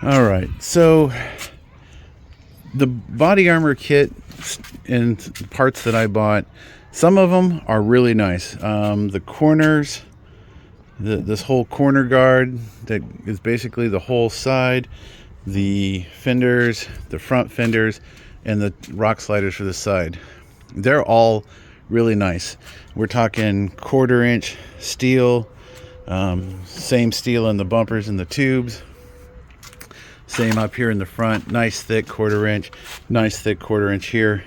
All right, so the body armor kit and parts that I bought, some of them are really nice. The corners, this whole corner guard that is basically the whole side, the fenders, the front fenders, and the rock sliders for the side. They're all really nice. We're talking 1/4 inch steel, same steel in the bumpers and the tubes. Same up here in the front, nice thick 1/4 inch, nice thick 1/4 inch here.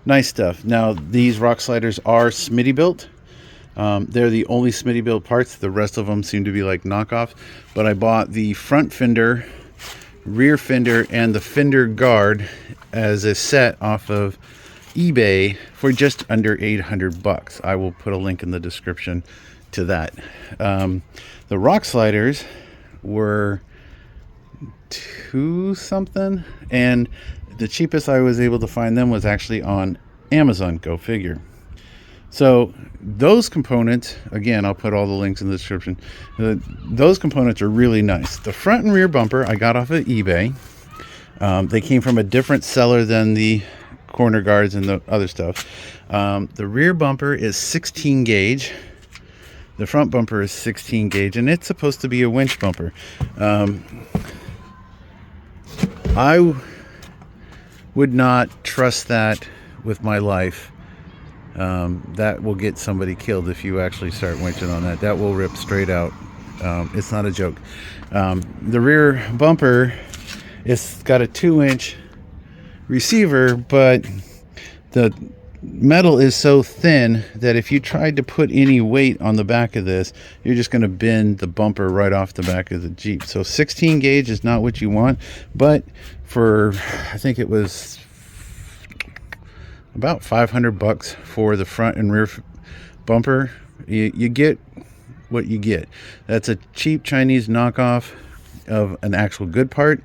Nice stuff. Now these rock sliders are Smittybilt. They're the only Smittybilt parts. The rest of them seem to be like knockoffs. But I bought the front fender, rear fender, and the fender guard as a set off of eBay for just under $800. I will put a link in the description to that. The rock sliders were $2 something, and the cheapest I was able to find them was actually on Amazon. Go figure. So those components, again, I'll put all the links in the description. Those components are really nice. The front and rear bumper I got off of eBay. They came from a different seller than the corner guards and the other stuff. The rear bumper is 16 gauge. The front bumper is 16 gauge, and it's supposed to be a winch bumper. I would not trust that with my life. That will get somebody killed if you actually start winching on that. That will rip straight out. It's not a joke. The rear bumper, it's got a 2-inch receiver, but the metal is so thin that if you tried to put any weight on the back of this, you're just going to bend the bumper right off the back of the Jeep. So 16 gauge is not what you want, but for, I think it was about $500 for the front and rear bumper, you get what you get. That's a cheap Chinese knockoff of an actual good part.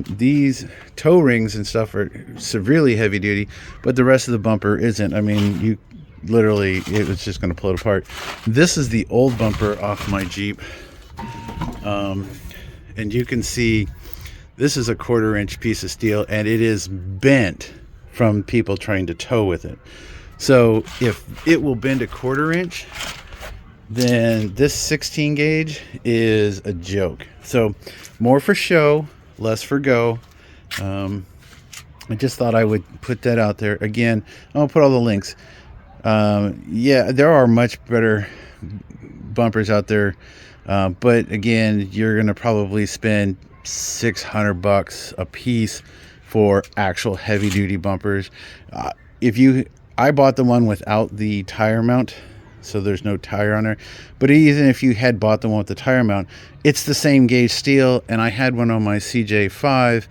These toe rings and stuff are severely heavy duty, but the rest of the bumper isn't. I mean, you literally, it was just going to float apart. This is the old bumper off my Jeep, and you can see this is a 1/4 inch piece of steel, and it is bent from people trying to tow with it. So if it will bend a 1/4 inch, then this 16 gauge is a joke. So more for show, less for go. I just thought I would put that out there. Again, I'll put all the links. Yeah, there are much better bumpers out there, but again, you're gonna probably spend $600 a piece for actual heavy duty bumpers. I bought the one without the tire mount, so there's no tire on there. But even if you had bought the one with the tire mount, it's the same gauge steel. And I had one on my CJ5,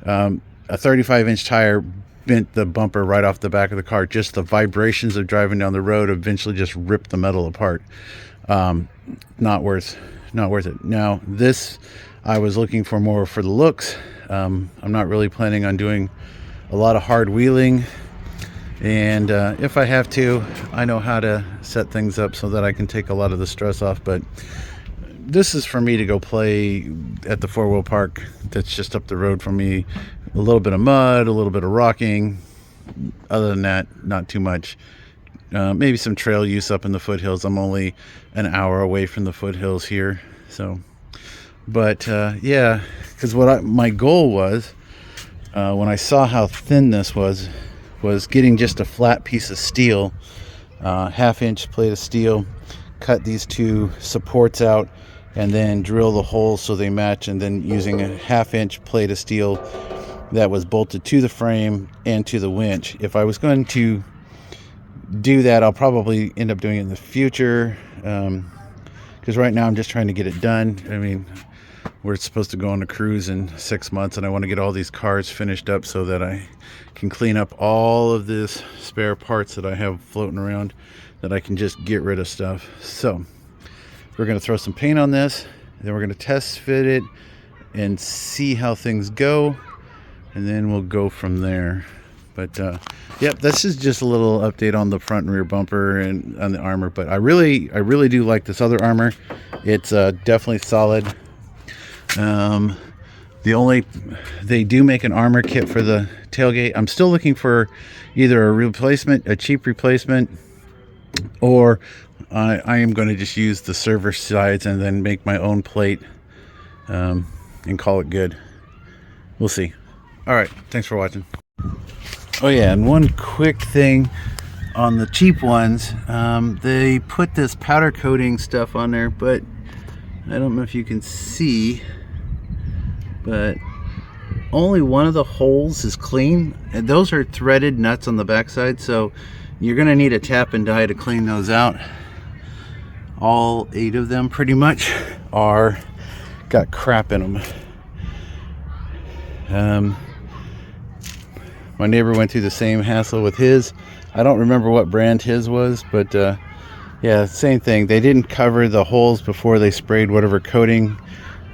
a 35-inch tire bent the bumper right off the back of the car. Just the vibrations of driving down the road eventually just ripped the metal apart. Not worth it. Now this, I was looking for more for the looks. I'm not really planning on doing a lot of hard wheeling, and if I have to, I know how to set things up so that I can take a lot of the stress off. But this is for me to go play at the 4-wheel park that's just up the road from me. A little bit of mud, a little bit of rocking. Other than that, not too much. Maybe some trail use up in the foothills. I'm only an hour away from the foothills here, so. But yeah, because my goal was, when I saw how thin this was getting just a flat piece of steel, 1/2-inch plate of steel, cut these 2 supports out, and then drill the holes so they match, and then using a 1/2-inch plate of steel that was bolted to the frame and to the winch. If I was going to do that, I'll probably end up doing it in the future, because right now I'm just trying to get it done. I mean, we're supposed to go on a cruise in 6 months, and I want to get all these cars finished up so that I can clean up all of this spare parts that I have floating around, that I can just get rid of stuff. So we're going to throw some paint on this, then we're going to test fit it and see how things go, and then we'll go from there. But yep, this is just a little update on the front and rear bumper and on the armor. But I really do like this other armor. It's definitely solid. They do make an armor kit for the tailgate. I'm still looking for either a replacement, a cheap replacement, or I am going to just use the server sides and then make my own plate and call it good. We'll see. All right, thanks for watching. Oh yeah, and one quick thing on the cheap ones, they put this powder coating stuff on there, but I don't know if you can see, but only one of the holes is clean, and those are threaded nuts on the backside, so you're going to need a tap and die to clean those out. All 8 of them pretty much got crap in them. My neighbor went through the same hassle with his. I don't remember what brand his was, but yeah, same thing. They didn't cover the holes before they sprayed whatever coating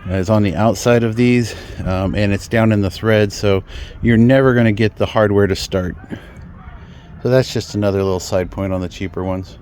is on the outside of these, and it's down in the thread, so you're never going to get the hardware to start. So that's just another little side point on the cheaper ones.